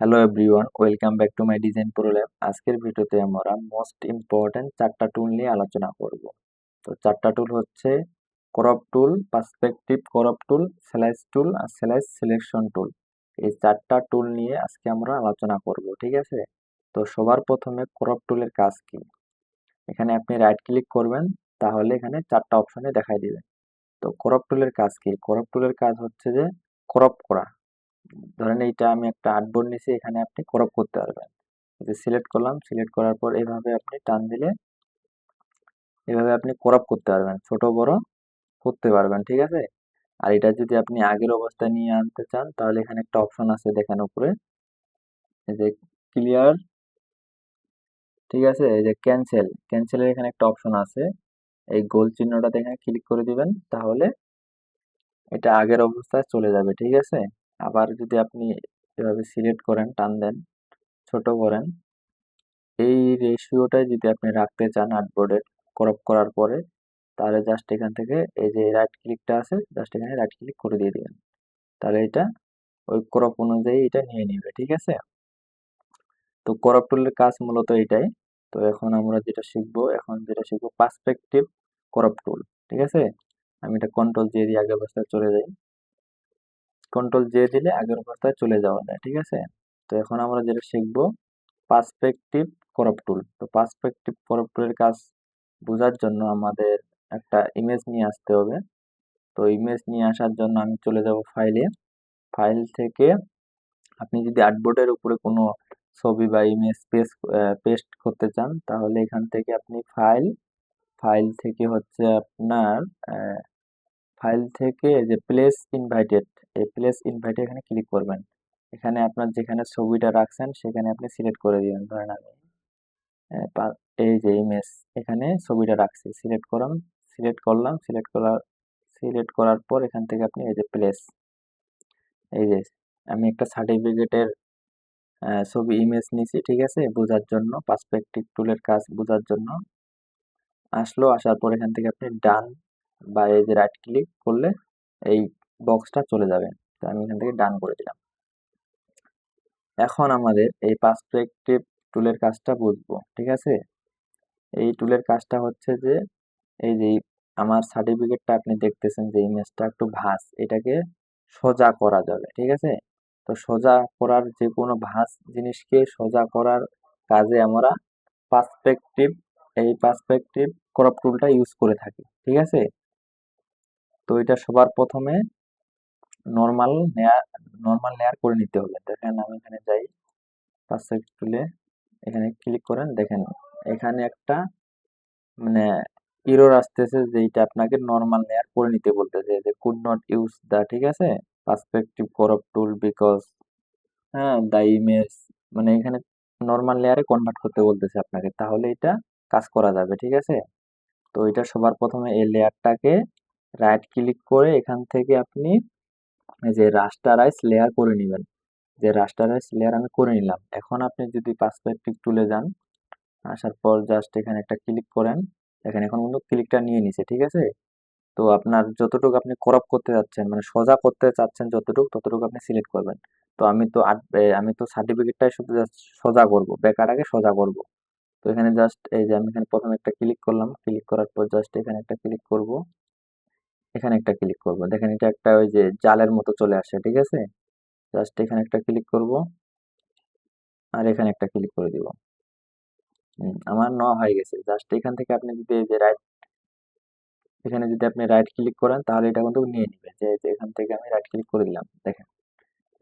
Hello everyone, welcome back to my design pro lab. আজকের ভিডিওতে আমরা মোস্ট ইম্পর্টেন্ট চারটা টুল নিয়ে আলোচনা করব। তো চারটা টুল হচ্ছে crop tool, perspective crop tool, slice tool আর স্লাইস সিলেকশন টুল। এই চারটা টুল নিয়ে আজকে আমরা আলোচনা করব, ঠিক আছে? তো সবার প্রথমে ক্রপ টুলের কাজ কি? এখানে আপনি রাইট ক্লিক করবেন, তাহলে এখানে চারটা অপশনে দেখাই দিবে। তো ক্রপ টুলের কাজ কি? ক্রপ টুলের কাজ হচ্ছে যে ক্রপ করা। ধরেন এইটা আমি একটা আর্টবোর্ড নিছি, এখানে আপনি ক্রপ করতে পারবেন। এই যে সিলেক্ট করলাম, সিলেক্ট করার পর এভাবে আপনি টান দিলে এভাবে আপনি ক্রপ করতে পারবেন, ছোট বড় করতে পারবেন, ঠিক আছে? আর এটা যদি আপনি আগের অবস্থায় নিয়ে আনতে চান, তাহলে এখানে একটা অপশন আছে দেখেন উপরে, এই যে ক্লিয়ার, ঠিক আছে? এই যে ক্যান্সেলের এখানে একটা অপশন আছে, এই গোল চিহ্নটাতে এখানে ক্লিক করে দিবেন, তাহলে এটা আগের অবস্থায় চলে যাবে, ঠিক আছে? আবার যদি আপনি এভাবে সিলেক্ট করেন, টান দেন, ছোট করেন, এই রেশিওটাই যদি আপনি রাখতে চান আর্টবোর্ডের ক্রপ করার পরে, তাহলে জাস্ট এখান থেকে এই যে রাইট ক্লিকটা আছে, জাস্ট এখানে রাইট ক্লিক করে দিয়ে দিবেন, তাহলে এটা ওই ক্রপ অনুযায়ী এটা নিয়ে নিবে, ঠিক আছে? তো ক্রপ টুলের কাজ মূলত এটাই। তো এখন যেটা শিখবো পার্সপেক্টিভ ক্রপ টুল, ঠিক আছে? আমি এটা কন্ট্রোল জে দিয়ে আগের অবস্থায় চলে যাই, কন্ট্রোল জে দিলে আগের অবস্থায় চলে যাওয়া যায়, ঠিক আছে? তো এখন আমরা যেটা শিখবো পার্সপেক্টিভ ক্রপ টুল। তো পার্সপেক্টিভ ক্রপ টুলের কাজ বোঝার জন্য আমাদের একটা ইমেজ নিয়ে আসতে হবে। তো ইমেজ নিয়ে আসার জন্য আমি চলে যাব ফাইলে, ফাইল থেকে আপনি যদি আর্টবোর্ডের উপরে কোনো ছবি বা ইমেজ পেস্ট করতে চান, তাহলে এখান থেকে আপনি ফাইল থেকে হচ্ছে আপনার ফাইল থেকে যে প্লেস ইনভাইটেড, এই প্লেস ইনভাইটে এখানে ক্লিক করবেন। এখানে আপনার যেখানে ছবিটা রাখছেন সেখানে আপনি সিলেক্ট করে দিবেন। ধরেন আমি এই যে ইমেজ, এখানে ছবিটা রাখছি, সিলেক্ট করার পর এখান থেকে আপনি এই যে প্লেস, এই যে আমি একটা সার্টিফিকেটের ছবি ইমেজ নিছি, ঠিক আছে? বোঝার জন্য পার্সপেক্টিভ টুলের কাজ বোঝার জন্য আসার পর এখান থেকে আপনি ডান বা এই যে রাইট ক্লিক করলে এই বক্সটা চলে যাবে। তো আমি এখান থেকে ডান করে দিলাম। এখন আমাদের এই পার্সপেক্টিভ টুলের কাজটা বুঝবো, ঠিক আছে? এই টুলের কাজটা হচ্ছে যে এই যে আমার সার্টিফিকেটটা আপনি দেখতেছেন যে ইমেজটা একটু ভাঁজ, এটাকে সোজা করা যাবে, ঠিক আছে? তো সোজা করার যে কোনো ভাঁজ জিনিসকে সোজা করার কাজে আমরা পার্সপেক্টিভ পার্সপেক্টিভ ক্রপ টুলটা ইউজ করে থাকি, ঠিক আছে? তো এটা সবার প্রথমে নর্মাল লেয়ার করে নিতে হবে। দেখেন আমি এখানে যাই, পার্সপেক্টিভ টুলে এখানে ক্লিক করেন, দেখেন এখানে একটা মানে এরর আসতেছে, যেটা আপনাকে নরমাল লেয়ার করে নিতে বলতেছে, যে কুড নট ইউজ দা, ঠিক আছে, পার্সপেক্টিভ ক্রপ টুল বিকজ হ্যাঁ দা ইমেজ, মানে এখানে নরমাল লেয়ারে কনভার্ট করতে বলতেছে আপনাকে, তাহলে এটা কাজ করা যাবে, ঠিক আছে? তো এটা সবার প্রথমে এই লেয়ারটাকে রাইট ক্লিক করে এখান থেকে আপনি এই যে রাস্টারাইজ লেয়ার করে নেবেন। যে রাস্টারাইজ লেয়ার আমি করে নিলাম। এখন আপনি যদি পার্সপেক্টিভ টুলে যান, আসার পর জাস্ট এখানে একটা ক্লিক করেন, দেখেন এখন কিন্তু ক্লিকটা নিয়ে নিছে, ঠিক আছে? তো আপনার যতটুকু আপনি ক্রপ করতে যাচ্ছেন, মানে সোজা করতে চাচ্ছেন যতটুকু, ততটুকু আপনি সিলেক্ট করবেন। তো আমি তো সার্টিফিকেটটাই শুধু জাস্ট সোজা করব, ব্যাকাটাকে সোজা করব। তো এখানে জাস্ট এই যে আমি এখানে প্রথমে একটা ক্লিক করলাম, ক্লিক করার পর জাস্ট এখানে একটা ক্লিক করব, এখানে একটা ক্লিক করব, দেখেন এটা একটা ওই যে জালের মতো চলে আসে, ঠিক আছে? জাস্ট এখানে একটা ক্লিক করব আর এখানে একটা ক্লিক করে দিব। আমার নেওয়া হয়ে গেছে। জাস্ট এখান থেকে আপনি যদি এই যে এখানে যদি আপনি রাইট ক্লিক করেন, তাহলে এটা কিন্তু নিয়ে নিবে, যে এখান থেকে আমি রাইট ক্লিক করে দিলাম, দেখেন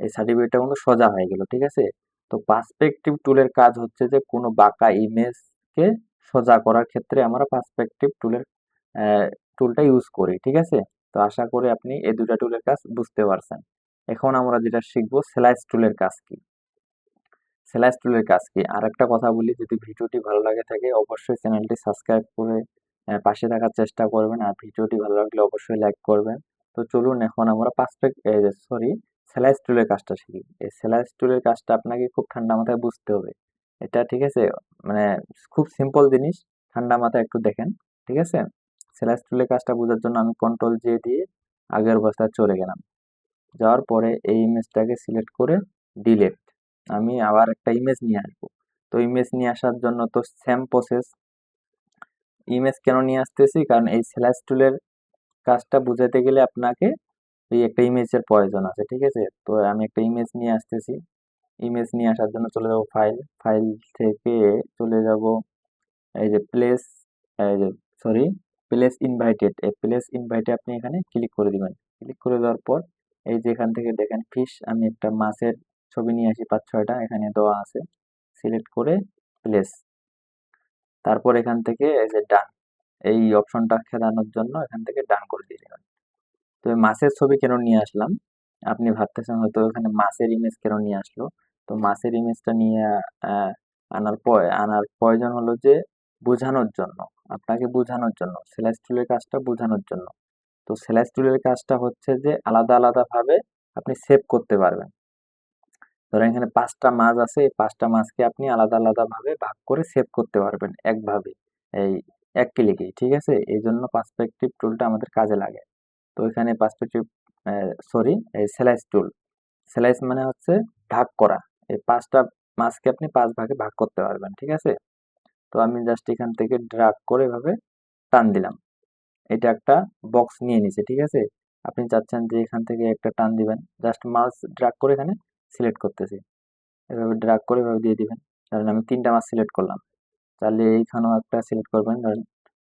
এই সার্টিফিকেটটা কিন্তু সোজা হয়ে গেল, ঠিক আছে? তো পার্সপেক্টিভ টুলের কাজ হচ্ছে যে কোনো বাঁকা ইমেজকে সোজা করার ক্ষেত্রে আমরা পার্সপেক্টিভ টুলটা ইউজ করি, ঠিক আছে? তো আশা করি আপনি এই দুটা টুলের কাজ বুঝতে পারছেন। এখন আমরা যেটা শিখবো স্লাইস টুলের কাজ কি। স্লাইস টুলের কাজ কি আর একটা কথা বলি, যদি ভিডিওটি ভালো লাগে থাকে অবশ্যই চ্যানেলটি সাবস্ক্রাইব করে পাশে থাকার চেষ্টা করবেন, আর ভিডিওটি ভালো লাগলে অবশ্যই লাইক করবেন। তো চলুন এখন আমরা স্লাইস টুলের কাজটা শিখি। এই স্লাইস টুলের কাজটা আপনাকে খুব ঠান্ডা মাথায় বুঝতে হবে, এটা ঠিক আছে? মানে খুব সিম্পল জিনিস, ঠান্ডা মাথায় একটু দেখেন, ঠিক আছে? স্লাইস টুলের কাজটা বোঝার জন্য আমি কন্ট্রোল জে দিয়ে আগের অবস্থায় চলে গেলাম, যাওয়ার পরে এই ইমেজটাকে সিলেক্ট করে ডিলেট, আমি আবার একটা ইমেজ নিয়ে আসবো। তো ইমেজ নিয়ে আসার জন্য তো সেম প্রসেস। ইমেজ কেন নিয়ে আসতেছি, কারণ এই স্ল্যাশ টুলের কাজটা বুঝাতে গেলে আপনাকে এই একটা ইমেজের প্রয়োজন আছে, ঠিক আছে? তো আমি একটা ইমেজ নিয়ে আসতেছি। ইমেজ নিয়ে আসার জন্য চলে যাব ফাইল, ফাইল থেকে চলে যাব এই যে প্লেস, এই যে সরি, প্লেস ইনভাইটেড। এই প্লেস ইনভাইটে আপনি এখানে ক্লিক করে দিবেন। ক্লিক করে দেওয়ার পর এই যে এখান থেকে দেখেন ফিশ, আমি একটা মাছের ছবি নিয়ে আসি 5-6টা, এখানে দেওয়া আছে। সিলেক্ট করে প্লেস, তারপর এখান থেকে এই যে ডান, এই অপশনটা খেলানোর জন্য এখান থেকে ডান করে দিয়ে দিবেন। তো এই মাছের ছবি কেন নিয়ে আসলাম, আপনি ভাবতেছেন হয়তো এখানে মাছের ইমেজ কেন নিয়ে আসলো। তো মাছের ইমেজটা নিয়ে আহ, আনার প্রয়োজন হলো যে বোঝানোর জন্য, আপনাকে বোঝানোর জন্য, স্ল্যাশ টুলের কাজটা বোঝানোর জন্য। তো স্ল্যাশ টুলের কাজটা হচ্ছে যে আলাদা আলাদা ভাবে আপনি সেভ করতে পারবেন। ধরেন এখানে 5টা মাছ আছে, এই 5টা মাছকে আপনি আলাদা আলাদা ভাবে ভাগ করে সেভ করতে পারবেন একভাবে, এই এক ক্লিকেই, ঠিক আছে? এই জন্য পার্সপেক্টিভ টুলটা আমাদের কাজে লাগে। তো এখানে পার্সপেক্টিভ, সরি, এই স্লাইস টুল। স্লাইস মানে হচ্ছে ভাগ করা। এই 5টা মাছকে আপনি 5 ভাগে ভাগ করতে পারবেন, ঠিক আছে? তো আমি জাস্ট এখান থেকে ড্রাগ করে এভাবে টান দিলাম, এটা একটা বক্স নিয়ে নিছে, ঠিক আছে? আপনি চাচ্ছেন যে এখান থেকে একটা টান দিবেন, জাস্ট মাউস ড্রাগ করে এখানে সিলেক্ট করতেছি, এভাবে ড্রাগ করে এভাবে দিয়ে দিবেন। ধরেন আমি 3টা মাছ সিলেক্ট করলাম, তাহলে এইখানেও একটা সিলেক্ট করবেন। ধরেন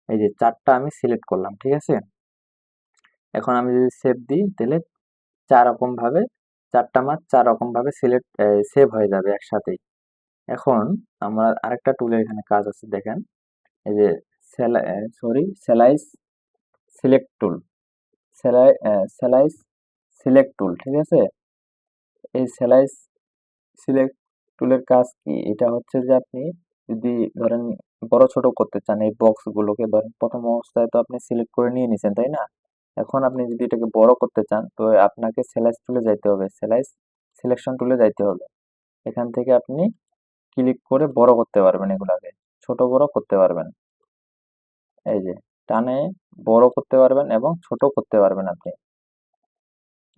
এই যে 4টা আমি সিলেক্ট করলাম, ঠিক আছে? এখন আমি যদি সেভ দিই তাহলে 4 রকম ভাবে, 4টা মাছ 4 রকম ভাবে সিলেক্ট সেভ হয়ে যাবে একসাথেই। এখন আমরা আরেকটা টুলের এখানে কাজ আছে, দেখেন এই যে স্যালাইস সিলেক্ট টুল, স্যালাইস সিলেক্ট টুল, ঠিক আছে? এই স্যালাইস সিলেক্ট টুলের কাজ কি, এটা হচ্ছে যে আপনি যদি ধরেন বড় ছোট করতে চান এই বক্স গুলোকে, ধরেন প্রথম অবস্থায় তো আপনি সিলেক্ট করে নিয়ে নিছেন, তাই না? এখন আপনি যদি এটাকে বড় করতে চান তো আপনাকে স্যালাইস টুলে যাইতে হবে, স্যালাইস সিলেকশন টুলে যাইতে হবে। এখান থেকে আপনি ক্লিক করে বড় করতে পারবেন, এগুলাকে ছোট বড় করতে পারবেন। এই যে টানে বড় করতে পারবেন এবং ছোট করতে পারবেন আপনি।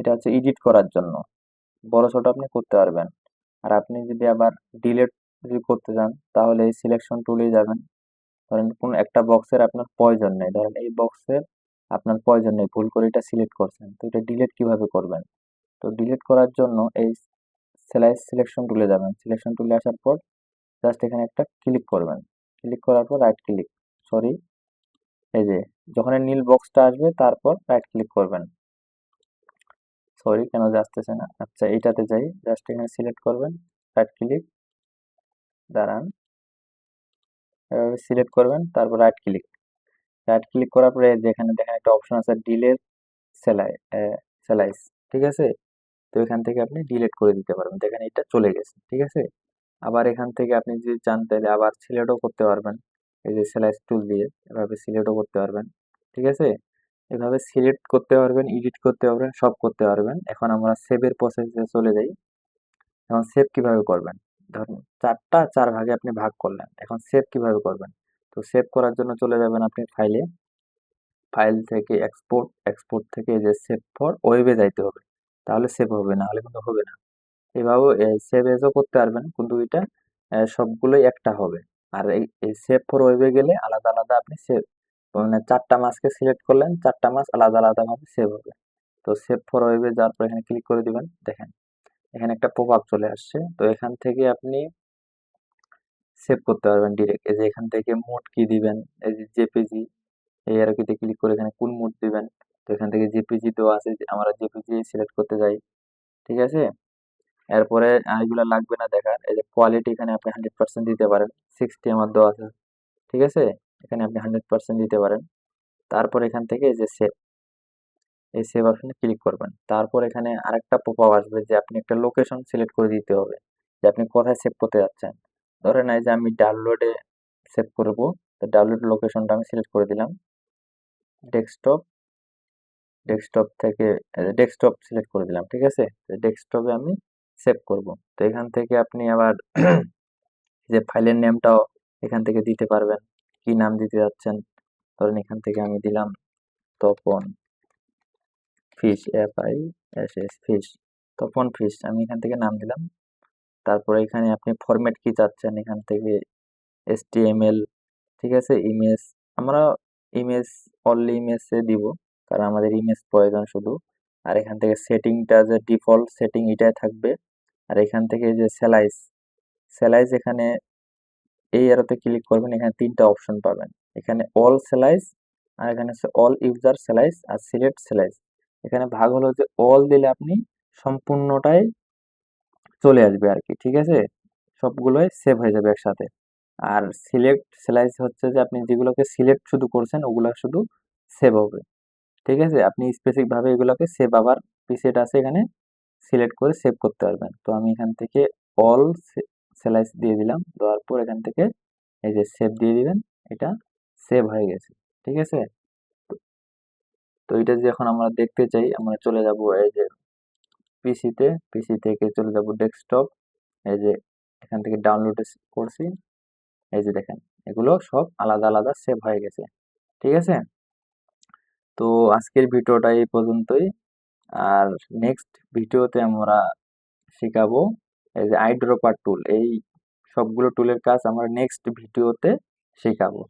এটা হচ্ছে এডিট করার জন্য, বড় ছোট আপনি করতে পারবেন। আর আপনি যদি আবার ডিলিট যদি করতে চান তাহলে এই সিলেকশন টুলেই যাবেন। ধরেন কোন একটা বক্সের আপনার প্রয়োজন নেই, ধরেন এই বক্সের আপনার প্রয়োজন নেই, ভুল করে এটা সিলেক্ট করছেন, তো এটা ডিলিট কিভাবে করবেন? তো ডিলিট করার জন্য এই স্লাইস সিলেকশন টুলে যাবেন। সিলেকশন টুলে আসার পর জাস্ট এখানে একটা ক্লিক করবেন। ক্লিক করার পর রাইট ক্লিক, সরি, এই যে যখন এই নীল বক্সটা আসবে তারপর রাইট ক্লিক করবেন। সরি, কেন যে আসতেছে না, আচ্ছা এইটাতে যাই, জাস্ট এখানে সিলেক্ট করবেন, রাইট ক্লিক, দাঁড়ান, এভাবে সিলেক্ট করবেন, তারপর রাইট ক্লিক। রাইট ক্লিক করার পরে যেখানে দেখেন একটা অপশন আছে ডিলেট সেলাই সেলাইস, ঠিক আছে? তো এখান থেকে আপনি ডিলিট করে দিতে পারবেন, দেখেন এটা চলে গেছে, ঠিক আছে? আবার এখান থেকে আপনি যদি চান তাহলে আবার সিলেক্টও করতে পারবেন, এই যে সেলাইস টুল দিয়ে এভাবে সিলেক্টও করতে পারবেন, ঠিক আছে? এভাবে সিলেক্ট করতে পারবেন, এডিট করতে পারবেন, সব করতে পারবেন। এখন আমরা সেভের প্রসেসে চলে যাই। এখন সেভ কিভাবে করবেন, ধরুন 4টা 4 ভাগে আপনি ভাগ করলেন, এখন সেভ কিভাবে করবেন? তো সেভ করার জন্য চলে যাবেন আপনি ফাইলে, ফাইল থেকে এক্সপোর্ট, এক্সপোর্ট থেকে এই যে সেভ ফর ওয়েবে যাইতে হবে, তাহলে সেভ হবে, না হলে কিন্তু হবে না। এভাবেও সেভ এজও করতে পারবেন, কিন্তু এটা সবগুলোই একটা হবে। আর এই সেভ ফর ওয়েবে গেলে আলাদা আলাদা আপনি সেভ, মানে 4টা মাছকে সিলেক্ট করলেন, 4টা মাছ আলাদা আলাদা ভাবে সেভ হবে। তো সেভ ফর ওয়েবে যাওয়ার পর এখানে ক্লিক করে দিবেন, দেখেন এখানে একটা পপ আপ চলে আসছে। তো এখান থেকে আপনি সেভ করতে পারবেন ডিরেক্ট, এই যে এখান থেকে মোড কি দিবেন, এই যে জেপিজি, এই অ্যারোতে ক্লিক করে এখানে কোন মোড দিবেন। তো এখান থেকে জেপিজি দেওয়া আছে, যে আমরা জেপিজি সিলেক্ট করতে যাই, ঠিক আছে? এরপরে এগুলা লাগবে না দেখার, এই যে কোয়ালিটি এখানে আপনি 100% দিতে পারেন, 60 আমার দেওয়া আছে, ঠিক আছে? এখানে আপনি 100% দিতে পারেন। তারপর এখান থেকে এই যে সেভ, এই সেভ অপশনে ক্লিক করবেন। তারপর এখানে আরেকটা পপআপ আসবে যে আপনি একটা লোকেশন সিলেক্ট করে দিতে হবে, যে আপনি কোথায় সেভ করতে যাচ্ছেন। ধরেন এই যে আমি ডাউনলোডে সেভ করব, তো ডাউনলোড লোকেশনটা আমি সিলেক্ট করে দিলাম, ডেস্কটপ, ডেস্কটপ থেকে ডেস্কটপ সিলেক্ট করে দিলাম, ঠিক আছে? ডেস্কটপে আমি সেভ করব। তো এখান থেকে আপনি আবার যে ফাইলের নেমটাও এখান থেকে দিতে পারবেন, কি নাম দিতে যাচ্ছেন। ধরেন এখান থেকে আমি দিলাম Tapan fish, FISH fish, Tapan fish, আমি এখান থেকে নাম দিলাম। তারপরে এখানে আপনি ফরম্যাট কি চাচ্ছেন, এখান থেকে HTML, ঠিক আছে, ইমেজ। আমরা ইমেজ, অনলি ইমেজে দিব, কারণ আমাদের ইমেজ প্রয়োজন শুধু। আর এখান থেকে সেটিংটা যে ডিফল্ট সেটিং এটাই থাকবে। আর এখান থেকে যে স্যালাইজ, স্যালাইজ এখানে এই অ্যারোতে ক্লিক করবেন, এখানে তিনটা অপশন পাবেন। এখানে অল স্যালাইজ, আর এখানে হচ্ছে অল ইউজার স্যালাইজ, আর সিলেক্ট স্যালাইজ। এখানে ভাগ হলো যে অল দিলে আপনি সম্পূর্ণটাই চলে আসবে আর কি, ঠিক আছে, সবগুলোই সেভ হয়ে যাবে একসাথে। আর সিলেক্ট স্যালাইজ হচ্ছে যে আপনি যেগুলোকে সিলেক্ট শুধু করছেন ওগুলো শুধু সেভ হবে, ঠিক আছে। আপনি স্পেসিফিক ভাবে এগুলোকে সেভ, আবার প্রিসেট আছে এখানে, সিলেক্ট করে সেভ করতে পারবেন। তো আমি এখান থেকে অল স্যালাইজ দিয়ে দিলাম, দেওয়ার পর এখান থেকে এই যে সেভ দিয়ে দিবেন, এটা সেভ হয়ে গেছে, ঠিক আছে। তো তো এটা যে এখন আমরা দেখতে চাই, আমরা চলে যাব এই যে পিসিতে, পিসি থেকে চলে যাব ডেস্কটপ, এই যে এখান থেকে ডাউনলোড করছি, এই যে দেখেন এগুলো সব আলাদা আলাদা সেভ হয়ে গেছে, ঠিক আছে। তো আজকের ভিডিওটা এই পর্যন্তই। আর নেক্সট ভিডিওতে আমরা শিখাবো এই যে আইড্রপার টুল, এই সবগুলো টুলের কাজ আমরা নেক্সট ভিডিওতে শিখাবো।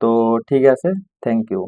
তো ঠিক আছে, থ্যাংক ইউ।